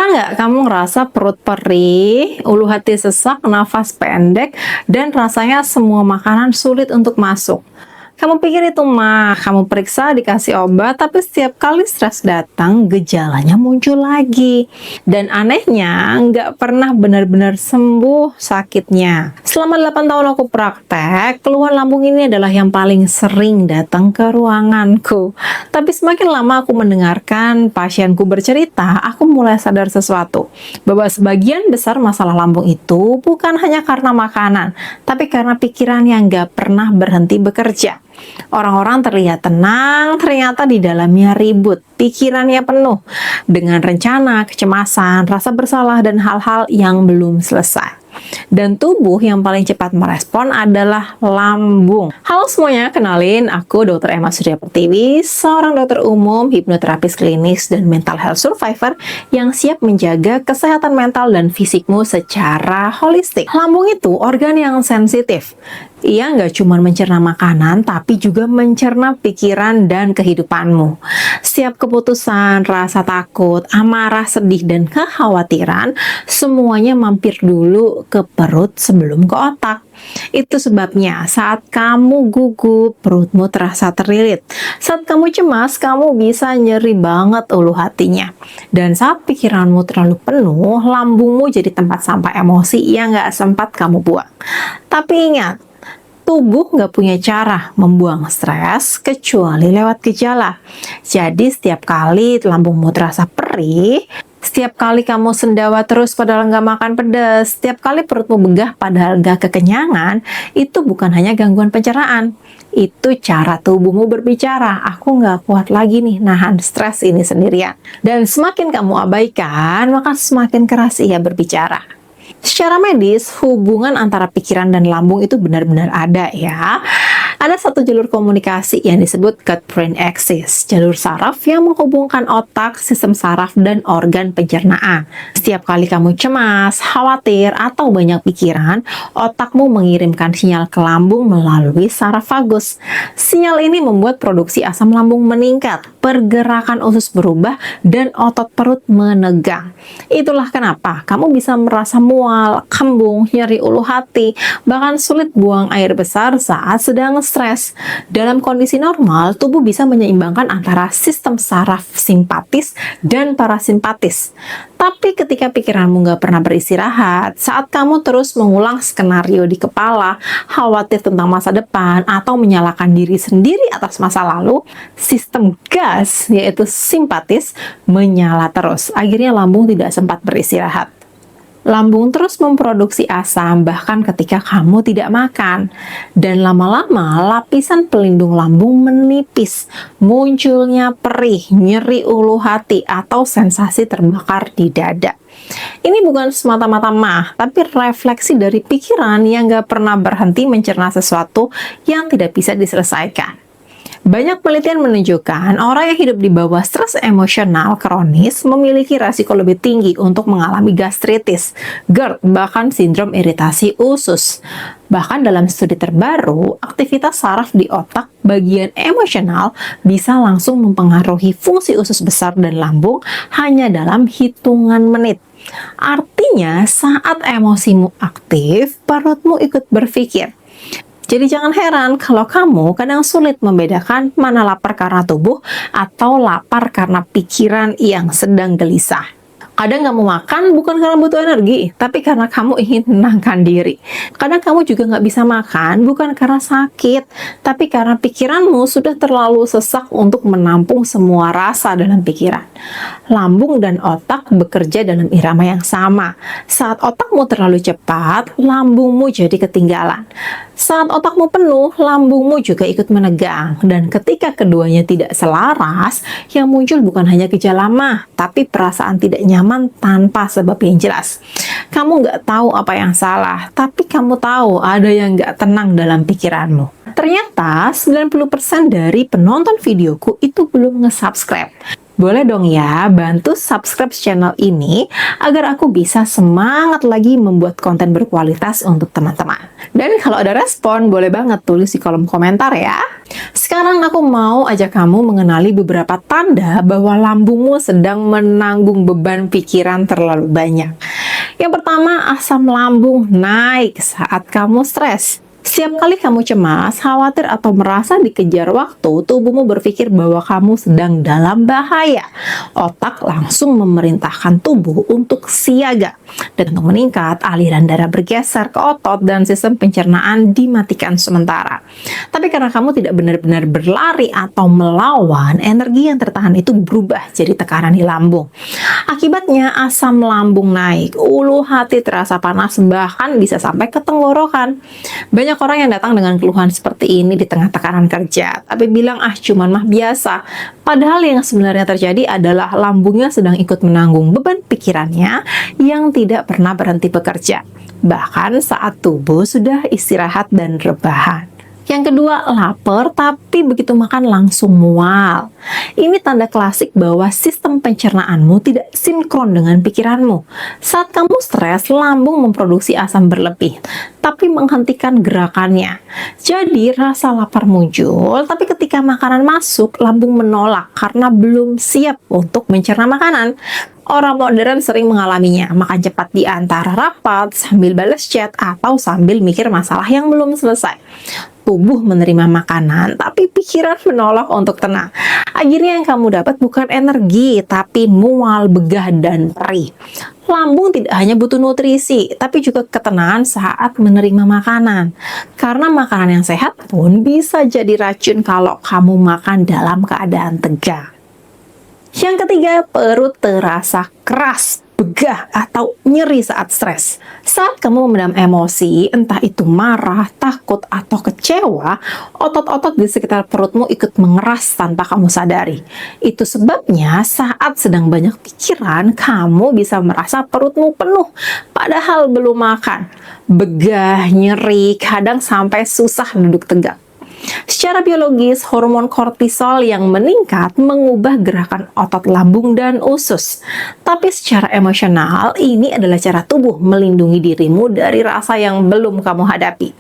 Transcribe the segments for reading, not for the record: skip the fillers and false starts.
Pernah nggak kamu ngerasa perut perih, ulu hati sesak, nafas pendek, dan rasanya semua makanan sulit untuk masuk? Kamu pikir itu mah, kamu periksa dikasih obat, tapi setiap kali stres datang, gejalanya muncul lagi. Dan anehnya, nggak pernah benar-benar sembuh sakitnya. Selama 8 tahun aku praktek, keluhan lambung ini adalah yang paling sering datang ke ruanganku. Tapi semakin lama aku mendengarkan pasienku bercerita, aku mulai sadar sesuatu. Bahwa sebagian besar masalah lambung itu bukan hanya karena makanan, tapi karena pikiran yang nggak pernah berhenti bekerja. Orang-orang terlihat tenang, ternyata di dalamnya ribut, pikirannya penuh dengan rencana, kecemasan, rasa bersalah, dan hal-hal yang belum selesai. Dan tubuh yang paling cepat merespon adalah lambung. Halo semuanya, kenalin aku Dr. Emma Surya Pertiwi, seorang dokter umum, hipnoterapis klinis, dan mental health survivor yang siap menjaga kesehatan mental dan fisikmu secara holistik. Lambung itu organ yang sensitif. Ia nggak cuma mencerna makanan, tapi juga mencerna pikiran dan kehidupanmu. Setiap keputusan, rasa takut, amarah, sedih, dan kekhawatiran, semuanya mampir dulu ke perut sebelum ke otak. Itu sebabnya saat kamu gugup, perutmu terasa terlilit. Saat kamu cemas, kamu bisa nyeri banget ulu hatinya. Dan saat pikiranmu terlalu penuh, lambungmu jadi tempat sampah emosi yang nggak sempat kamu buang. Tapi ingat, tubuh nggak punya cara membuang stres kecuali lewat gejala. Jadi setiap kali lambungmu terasa perih, setiap kali kamu sendawa terus padahal nggak makan pedas, setiap kali perutmu begah padahal nggak kekenyangan, itu bukan hanya gangguan pencernaan. Itu cara tubuhmu berbicara, aku nggak kuat lagi nih nahan stres ini sendirian. Dan semakin kamu abaikan, maka semakin keras ia berbicara. Secara medis, hubungan antara pikiran dan lambung itu benar-benar ada ya. Ada satu jalur komunikasi yang disebut gut-brain axis, jalur saraf yang menghubungkan otak, sistem saraf, dan organ pencernaan. Setiap kali kamu cemas, khawatir, atau banyak pikiran, otakmu mengirimkan sinyal ke lambung melalui saraf vagus. Sinyal ini membuat produksi asam lambung meningkat, pergerakan usus berubah, dan otot perut menegang. Itulah kenapa kamu bisa merasa mual, kembung, nyeri ulu hati, bahkan sulit buang air besar saat sedang stres. Dalam kondisi normal, tubuh bisa menyeimbangkan antara sistem saraf simpatis dan parasimpatis. Tapi ketika pikiranmu nggak pernah beristirahat, saat kamu terus mengulang skenario di kepala, khawatir tentang masa depan, atau menyalahkan diri sendiri atas masa lalu, sistem gas, yaitu simpatis, menyala terus. Akhirnya lambung tidak sempat beristirahat. Lambung terus memproduksi asam bahkan ketika kamu tidak makan. Dan lama-lama lapisan pelindung lambung menipis. Munculnya perih, nyeri ulu hati, atau sensasi terbakar di dada. Ini bukan semata-mata mah, tapi refleksi dari pikiran yang gak pernah berhenti mencerna sesuatu yang tidak bisa diselesaikan. Banyak penelitian menunjukkan orang yang hidup di bawah stres emosional kronis memiliki resiko lebih tinggi untuk mengalami gastritis, GERD, bahkan sindrom iritasi usus. Bahkan dalam studi terbaru, aktivitas saraf di otak bagian emosional bisa langsung mempengaruhi fungsi usus besar dan lambung hanya dalam hitungan menit. Artinya, saat emosimu aktif, perutmu ikut berpikir. Jadi jangan heran kalau kamu kadang sulit membedakan mana lapar karena tubuh atau lapar karena pikiran yang sedang gelisah. Kadang kamu makan bukan karena butuh energi, tapi karena kamu ingin menenangkan diri. Kadang kamu juga nggak bisa makan bukan karena sakit, tapi karena pikiranmu sudah terlalu sesak untuk menampung semua rasa dalam pikiran. Lambung dan otak bekerja dalam irama yang sama. Saat otakmu terlalu cepat, lambungmu jadi ketinggalan. Saat otakmu penuh, lambungmu juga ikut menegang. Dan ketika keduanya tidak selaras, yang muncul bukan hanya gejala mah, tapi perasaan tidak nyaman tanpa sebab yang jelas. Kamu nggak tahu apa yang salah, tapi kamu tahu ada yang nggak tenang dalam pikiranmu. Ternyata 90% dari penonton videoku itu belum nge-subscribe. Boleh dong ya, bantu subscribe channel ini agar aku bisa semangat lagi membuat konten berkualitas untuk teman-teman. Dan kalau ada respon, boleh banget tulis di kolom komentar ya. Sekarang aku mau ajak kamu mengenali beberapa tanda bahwa lambungmu sedang menanggung beban pikiran terlalu banyak. Yang pertama, asam lambung naik saat kamu stres. Setiap kali kamu cemas, khawatir, atau merasa dikejar waktu, tubuhmu berpikir bahwa kamu sedang dalam bahaya. Otak langsung memerintahkan tubuh untuk siaga. Dan untuk meningkat, aliran darah bergeser ke otot dan sistem pencernaan dimatikan sementara. Tapi karena kamu tidak benar-benar berlari atau melawan, energi yang tertahan itu berubah jadi tekanan di lambung. Akibatnya asam lambung naik, ulu hati terasa panas, bahkan bisa sampai ke tenggorokan. Banyak orang yang datang dengan keluhan seperti ini di tengah tekanan kerja, tapi bilang cuman mah biasa. Padahal yang sebenarnya terjadi adalah lambungnya sedang ikut menanggung beban pikirannya yang tidak pernah berhenti bekerja, bahkan saat tubuh sudah istirahat dan rebahan. Yang kedua, lapar tapi begitu makan langsung mual. Ini tanda klasik bahwa sistem pencernaanmu tidak sinkron dengan pikiranmu. Saat kamu stres, lambung memproduksi asam berlebih, tapi menghentikan gerakannya. Jadi rasa lapar muncul, tapi ketika makanan masuk, lambung menolak karena belum siap untuk mencerna makanan. Orang modern sering mengalaminya, makan cepat di antara rapat, sambil balas chat, atau sambil mikir masalah yang belum selesai. Tubuh menerima makanan, tapi pikiran menolak untuk tenang. Akhirnya yang kamu dapat bukan energi, tapi mual, begah, dan perih. Lambung tidak hanya butuh nutrisi, tapi juga ketenangan saat menerima makanan. Karena makanan yang sehat pun bisa jadi racun kalau kamu makan dalam keadaan tegang. Yang ketiga, perut terasa keras, begah, atau nyeri saat stres. Saat kamu memendam emosi, entah itu marah, takut, atau kecewa, otot-otot di sekitar perutmu ikut mengeras tanpa kamu sadari. Itu sebabnya saat sedang banyak pikiran, kamu bisa merasa perutmu penuh, padahal belum makan. Begah, nyeri, kadang sampai susah duduk tegak. Secara biologis, hormon kortisol yang meningkat mengubah gerakan otot lambung dan usus. Tapi secara emosional, ini adalah cara tubuh melindungi dirimu dari rasa yang belum kamu hadapi.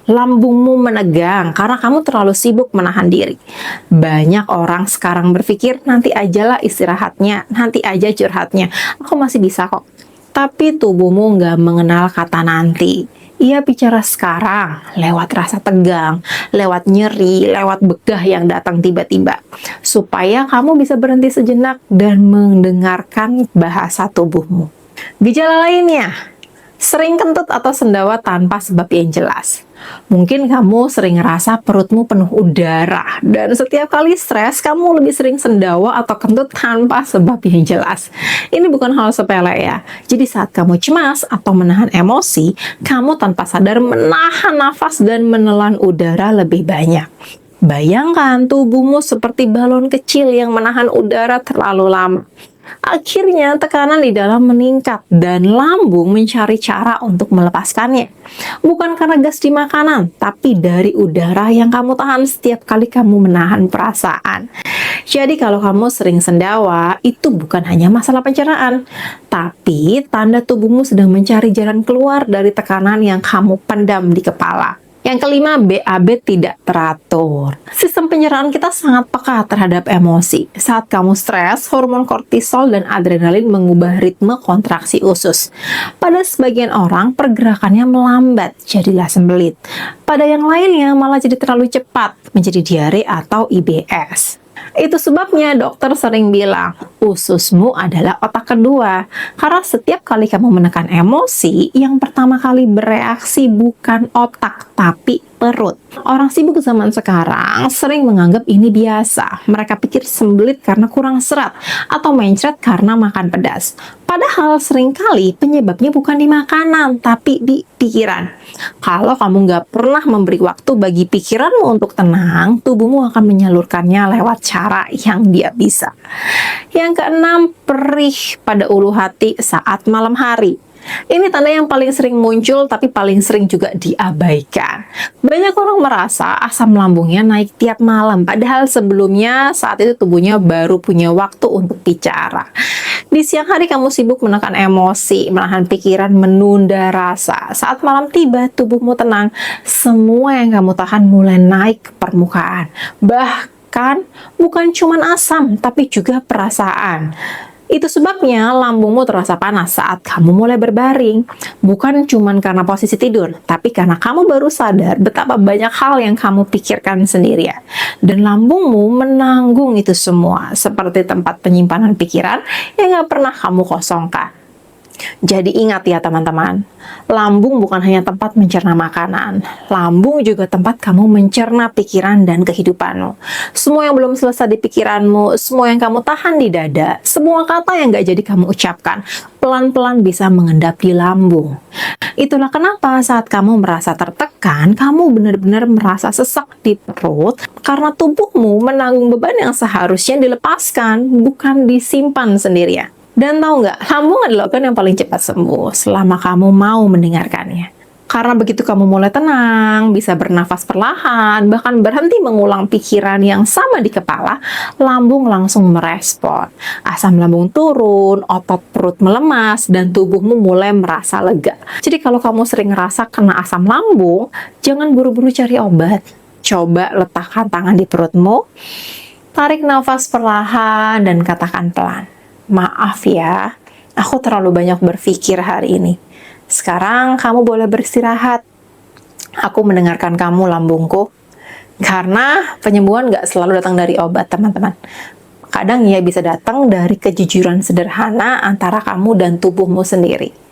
Lambungmu menegang karena kamu terlalu sibuk menahan diri. Banyak orang sekarang berpikir, nanti ajalah istirahatnya, nanti aja curhatnya, aku masih bisa kok. Tapi tubuhmu nggak mengenal kata nanti. Ia bicara sekarang, lewat rasa tegang, lewat nyeri, lewat begah yang datang tiba-tiba. Supaya kamu bisa berhenti sejenak dan mendengarkan bahasa tubuhmu. Gejala lainnya, sering kentut atau sendawa tanpa sebab yang jelas. Mungkin kamu sering ngerasa perutmu penuh udara, dan setiap kali stres, kamu lebih sering sendawa atau kentut tanpa sebab yang jelas. Ini bukan hal sepele ya. Jadi saat kamu cemas atau menahan emosi, kamu tanpa sadar menahan nafas dan menelan udara lebih banyak. Bayangkan tubuhmu seperti balon kecil yang menahan udara terlalu lama. Akhirnya tekanan di dalam meningkat dan lambung mencari cara untuk melepaskannya. Bukan karena gas di makanan, tapi dari udara yang kamu tahan setiap kali kamu menahan perasaan. Jadi kalau kamu sering sendawa, itu bukan hanya masalah pencernaan, tapi tanda tubuhmu sedang mencari jalan keluar dari tekanan yang kamu pendam di kepala. Yang kelima, BAB tidak teratur. Sistem pencernaan kita sangat peka terhadap emosi. Saat kamu stres, hormon kortisol dan adrenalin mengubah ritme kontraksi usus. Pada sebagian orang, pergerakannya melambat, jadilah sembelit. Pada yang lainnya, malah jadi terlalu cepat, menjadi diare atau IBS. Itu sebabnya dokter sering bilang, ususmu adalah otak kedua. Karena setiap kali kamu menekan emosi, yang pertama kali bereaksi bukan otak, tapi perut. Orang sibuk zaman sekarang sering menganggap ini biasa. Mereka pikir sembelit karena kurang serat, atau mencret karena makan pedas. Padahal seringkali penyebabnya bukan di makanan, tapi di pikiran. Kalau kamu nggak pernah memberi waktu bagi pikiranmu untuk tenang, tubuhmu akan menyalurkannya lewat cara yang dia bisa. Yang keenam, perih pada ulu hati saat malam hari. Ini tanda yang paling sering muncul tapi paling sering juga diabaikan. Banyak orang merasa asam lambungnya naik tiap malam, padahal sebelumnya saat itu tubuhnya baru punya waktu untuk bicara. Di siang hari kamu sibuk menekan emosi, menahan pikiran, menunda rasa. Saat malam tiba, tubuhmu tenang. Semua yang kamu tahan mulai naik ke permukaan. Bahkan bukan cuma asam, tapi juga perasaan. Itu sebabnya lambungmu terasa panas saat kamu mulai berbaring. Bukan cuma karena posisi tidur, tapi karena kamu baru sadar betapa banyak hal yang kamu pikirkan sendirian. Dan lambungmu menanggung itu semua, seperti tempat penyimpanan pikiran yang gak pernah kamu kosongkan. Jadi ingat ya teman-teman, lambung bukan hanya tempat mencerna makanan, lambung juga tempat kamu mencerna pikiran dan kehidupanmu. Semua yang belum selesai di pikiranmu, semua yang kamu tahan di dada, semua kata yang gak jadi kamu ucapkan, pelan-pelan bisa mengendap di lambung. Itulah kenapa saat kamu merasa tertekan, kamu benar-benar merasa sesak di perut, karena tubuhmu menanggung beban yang seharusnya dilepaskan, bukan disimpan sendirian. Dan tahu nggak, lambung adalah organ yang paling cepat sembuh selama kamu mau mendengarkannya. Karena begitu kamu mulai tenang, bisa bernafas perlahan, bahkan berhenti mengulang pikiran yang sama di kepala, lambung langsung merespon. Asam lambung turun, otot perut melemas, dan tubuhmu mulai merasa lega. Jadi kalau kamu sering ngerasa kena asam lambung, jangan buru-buru cari obat. Coba letakkan tangan di perutmu, tarik nafas perlahan, dan katakan pelan. Maaf ya, aku terlalu banyak berpikir hari ini. Sekarang kamu boleh beristirahat. Aku mendengarkan kamu lambungku. Karena penyembuhan gak selalu datang dari obat, teman-teman. Kadang ia bisa datang dari kejujuran sederhana antara kamu dan tubuhmu sendiri.